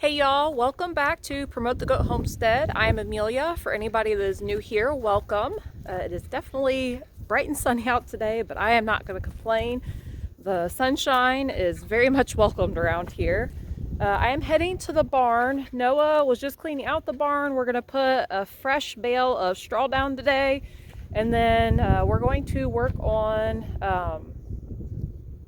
Hey y'all, welcome back to Promote the Goat Homestead. I'm Amelia. For anybody that is new here, welcome. It is definitely bright and sunny out today, but I am not going to complain. The sunshine is very much welcomed around here. I am heading to the barn. Noah was just cleaning out the barn. We're going to put a fresh bale of straw down today, and then we're going to work on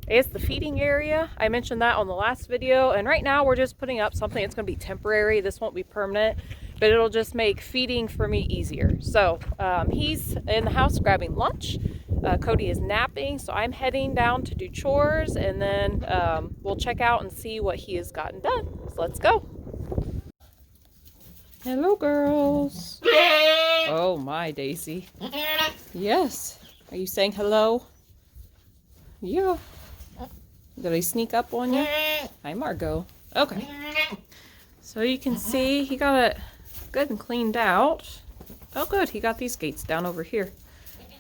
I guess the feeding area. I mentioned that on the last video, and right now we're just putting up something that's going to be temporary. This won't be permanent, but it'll just make feeding for me easier. So he's in the house grabbing lunch. Cody is napping, so I'm heading down to do chores, and then we'll check out and see what he has gotten done. So let's go. Hello, girls. Oh my, Daisy. Yes. Are you saying hello? Yeah. Did I sneak up on you? Hi, Margot. Okay. So you can see he got it good and cleaned out. Oh, good. He got these gates down over here.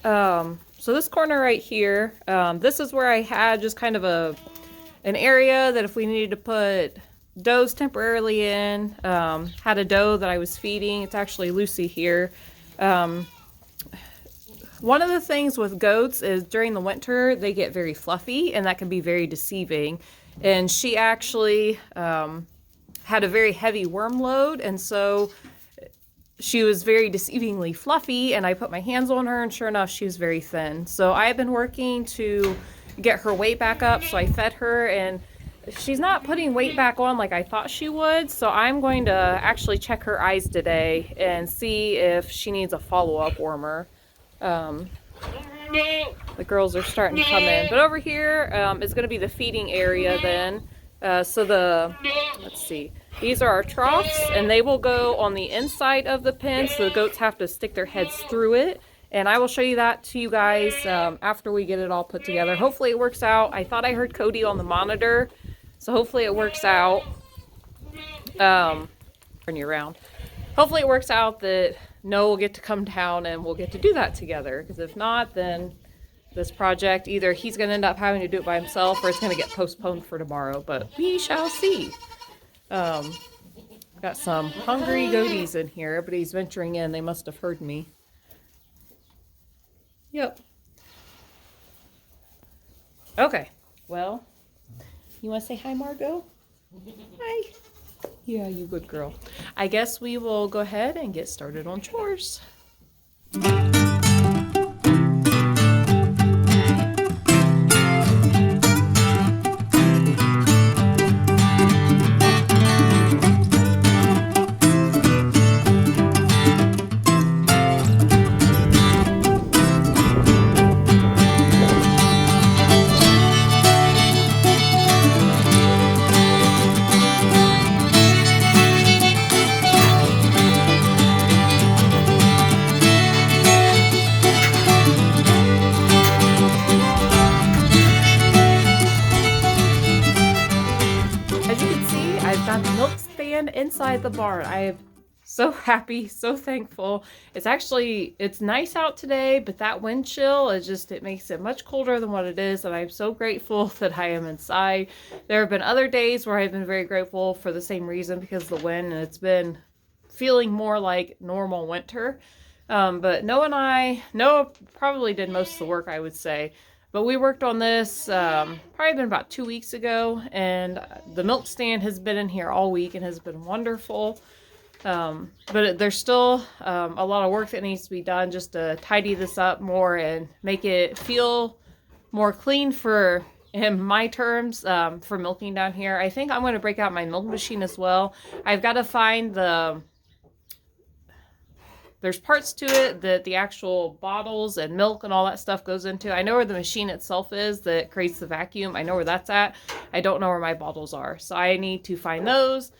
So this corner right here, this is where I had just kind of an area that if we needed to put does temporarily in, had a doe that I was feeding. It's actually Lucy here. One of the things with goats is during the winter, they get very fluffy, and that can be very deceiving. And she actually had a very heavy worm load, and so she was very deceivingly fluffy, and I put my hands on her, and sure enough, she was very thin. So I have been working to get her weight back up, so I fed her, and she's not putting weight back on like I thought she would, so I'm going to actually check her eyes today and see if she needs a follow-up wormer. The girls are starting to come in, but over here is going to be the feeding area then. Let's see, these are our troughs, and they will go on the inside of the pen, so the goats have to stick their heads through it, and I will show you that to you guys after we get it all put together. Hopefully it works out. I thought I heard Cody on the monitor, so hopefully it works out. Turn you around. Hopefully it works out that Noah will get to come down and we'll get to do that together, because if not, then this project, either he's going to end up having to do it by himself or it's going to get postponed for tomorrow, but we shall see. Got some hungry goaties in here. Everybody's venturing in. They must have heard me. Yep. Okay, well, you want to say hi, Margot? Hi. Yeah, you good girl. I guess we will go ahead and get started on chores. Inside the barn. I am so happy, so thankful. It's nice out today, but that wind chill is just, it makes it much colder than what it is, and I'm so grateful that I am inside. There have been other days where I've been very grateful for the same reason, because of the wind, and it's been feeling more like normal winter. But Noah probably did most of the work, I would say. But we worked on this probably been about 2 weeks ago, and the milk stand has been in here all week and has been wonderful. But there's still a lot of work that needs to be done just to tidy this up more and make it feel more clean for, in my terms, for milking down here. I think I'm going to break out my milk machine as well. I've got to find there's parts to it that the actual bottles and milk and all that stuff goes into. I know where the machine itself is that creates the vacuum. I know where that's at. I don't know where my bottles are. So I need to find those,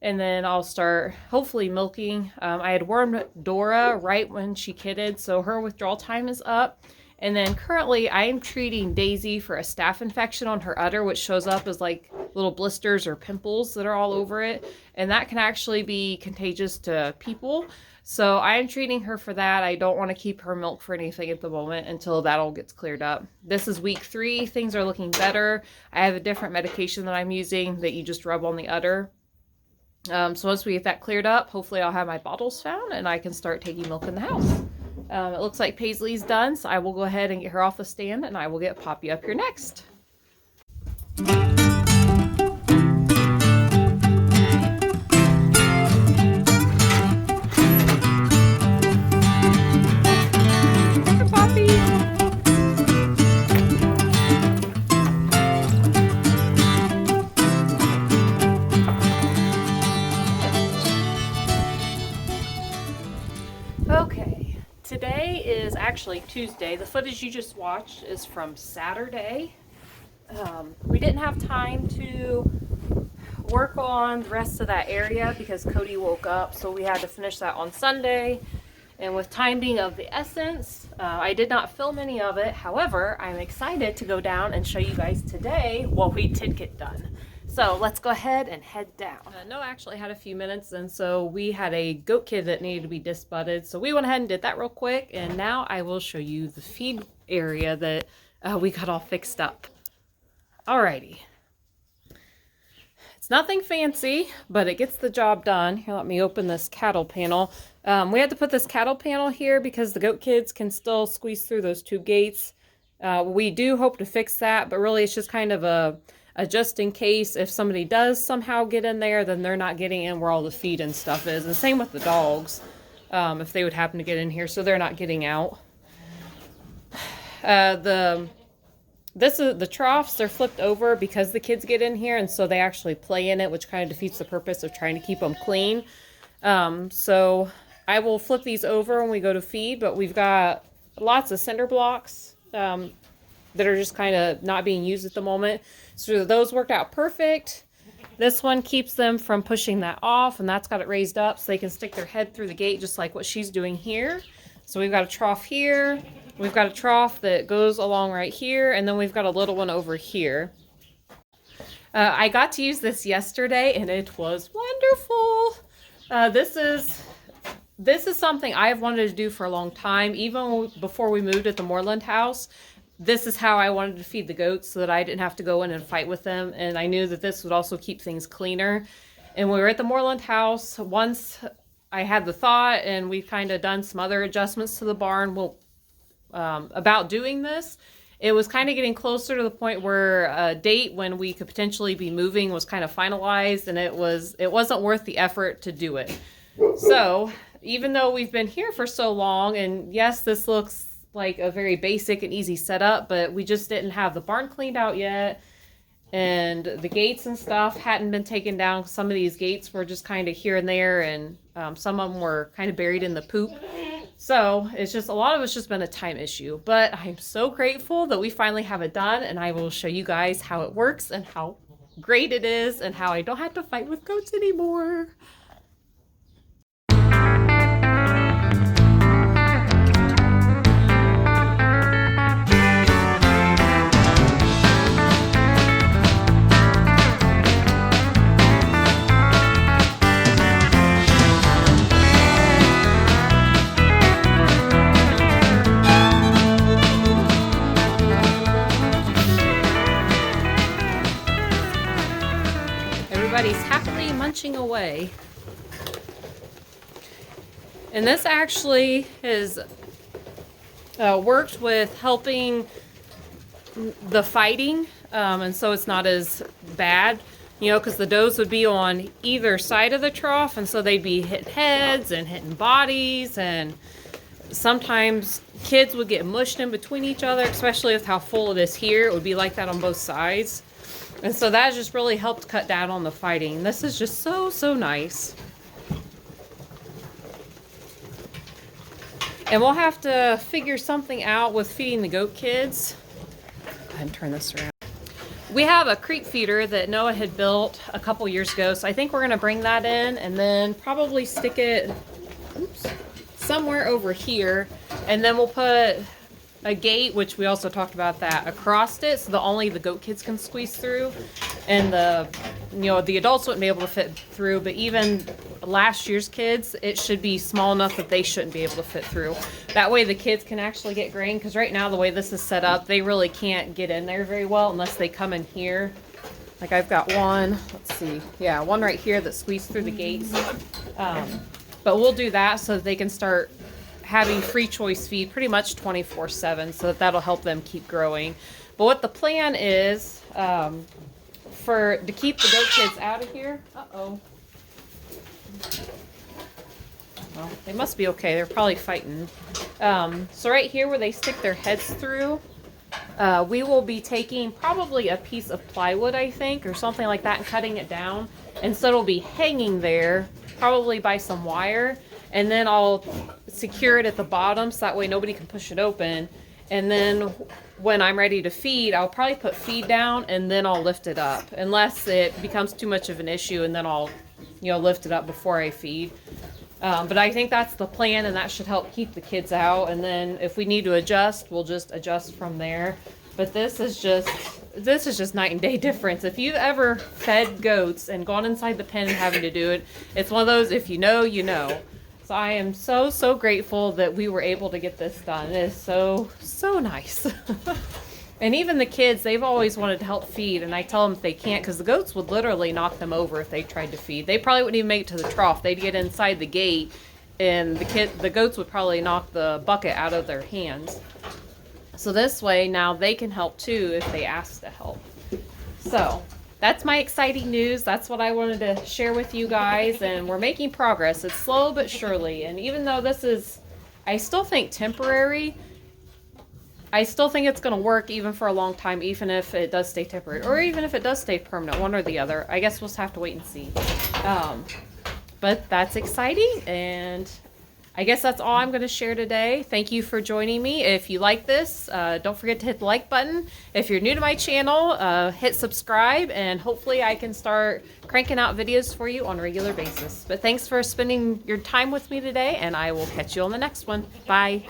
and then I'll start hopefully milking. I had wormed Dora right when she kidded, so her withdrawal time is up. And then currently I am treating Daisy for a staph infection on her udder, which shows up as like little blisters or pimples that are all over it. And that can actually be contagious to people. So I am treating her for that. I don't want to keep her milk for anything at the moment until that all gets cleared up. This is week 3. Things are looking better. I have a different medication that I'm using that you just rub on the udder. So once we get that cleared up, hopefully I'll have my bottles found and I can start taking milk in the house. It looks like Paisley's done, so I will go ahead and get her off the stand and I will get Poppy up here next. Okay, today is actually Tuesday. The footage you just watched is from Saturday. We didn't have time to work on the rest of that area because Cody woke up, so we had to finish that on Sunday. And with time being of the essence, I did not film any of it. However, I'm excited to go down and show you guys today what we did get done. So let's go ahead and head down. Noah actually had a few minutes, and so we had a goat kid that needed to be disbudded. So we went ahead and did that real quick, and now I will show you the feed area that we got all fixed up. Alrighty. It's nothing fancy, but it gets the job done. Here, let me open this cattle panel. We had to put this cattle panel here because the goat kids can still squeeze through those two gates. We do hope to fix that, but really it's just kind of a just in case if somebody does somehow get in there, then they're not getting in where all the feed and stuff is. And same with the dogs, if they would happen to get in here, so they're not getting out. The troughs, they're flipped over because the kids get in here, and so they actually play in it, which kind of defeats the purpose of trying to keep them clean. So I will flip these over when we go to feed, but we've got lots of cinder blocks that are just kind of not being used at the moment. So those worked out perfect. This one keeps them from pushing that off, and that's got it raised up so they can stick their head through the gate just like what she's doing here. So we've got a trough here. We've got a trough that goes along right here, and then we've got a little one over here. I got to use this yesterday, and it was wonderful. This is something I've wanted to do for a long time, even before we moved at the Moreland house. This is how I wanted to feed the goats so that I didn't have to go in and fight with them, and I knew that this would also keep things cleaner. And when we were at the Moreland house, once I had the thought, and we've kind of done some other adjustments to the barn about doing this, it was kind of getting closer to the point where a date when we could potentially be moving was kind of finalized, and it wasn't worth the effort to do it. So even though we've been here for so long, and yes, this looks like a very basic and easy setup, but we just didn't have the barn cleaned out yet, and the gates and stuff hadn't been taken down. Some of these gates were just kind of here and there, and some of them were kind of buried in the poop. So it's just, a lot of it's just been a time issue, but I'm so grateful that we finally have it done, and I will show you guys how it works and how great it is and how I don't have to fight with goats anymore. Everybody's happily munching away. And this actually has worked with helping the fighting, and so it's not as bad, you know, because the does would be on either side of the trough, and so they'd be hitting heads and hitting bodies, and sometimes kids would get mushed in between each other, especially with how full it is here. It would be like that on both sides. And so that just really helped cut down on the fighting. This is just so, so nice. And we'll have to figure something out with feeding the goat kids. Go ahead and turn this around. We have a creep feeder that Noah had built a couple years ago, so I think we're going to bring that in and then probably stick it somewhere over here, and then we'll put a gate, which we also talked about that, across it, so that only the goat kids can squeeze through, and the adults wouldn't be able to fit through, but even last year's kids, it should be small enough that they shouldn't be able to fit through. That way the kids can actually get grain, because right now the way this is set up, they really can't get in there very well unless they come in here. Like I've got one, let's see, yeah, one right here that squeezed through the gates. But we'll do that so that they can start having free choice feed pretty much 24/7, so that'll help them keep growing. But what the plan is, to keep the goat kids out of here. Uh-oh. Well, they must be okay. They're probably fighting. So right here where they stick their heads through, we will be taking probably a piece of plywood, I think, or something like that, and cutting it down. And so it'll be hanging there, probably by some wire. And then I'll secure it at the bottom so that way nobody can push it open. And then when I'm ready to feed, I'll probably put feed down and then I'll lift it up. Unless it becomes too much of an issue, and then I'll, lift it up before I feed. But I think that's the plan, and that should help keep the kids out. And then if we need to adjust, we'll just adjust from there. But this is just night and day difference. If you've ever fed goats and gone inside the pen and having to do it, it's one of those, if you know, you know. So I am so, so grateful that we were able to get this done. It is so, so nice. And even the kids, they've always wanted to help feed, and I tell them if they can't, because the goats would literally knock them over if they tried to feed. They probably wouldn't even make it to the trough. They'd get inside the gate, and the goats would probably knock the bucket out of their hands. So this way, now they can help too if they ask to help. So that's my exciting news. That's what I wanted to share with you guys, and we're making progress. It's slow but surely, and even though this is, I still think temporary, I still think it's going to work even for a long time, even if it does stay temporary, or even if it does stay permanent, one or the other. I guess we'll just have to wait and see. But that's exciting, and I guess that's all I'm going to share today. Thank you for joining me. If you like this, don't forget to hit the like button. If you're new to my channel, hit subscribe, and hopefully I can start cranking out videos for you on a regular basis. But thanks for spending your time with me today, and I will catch you on the next one. Bye.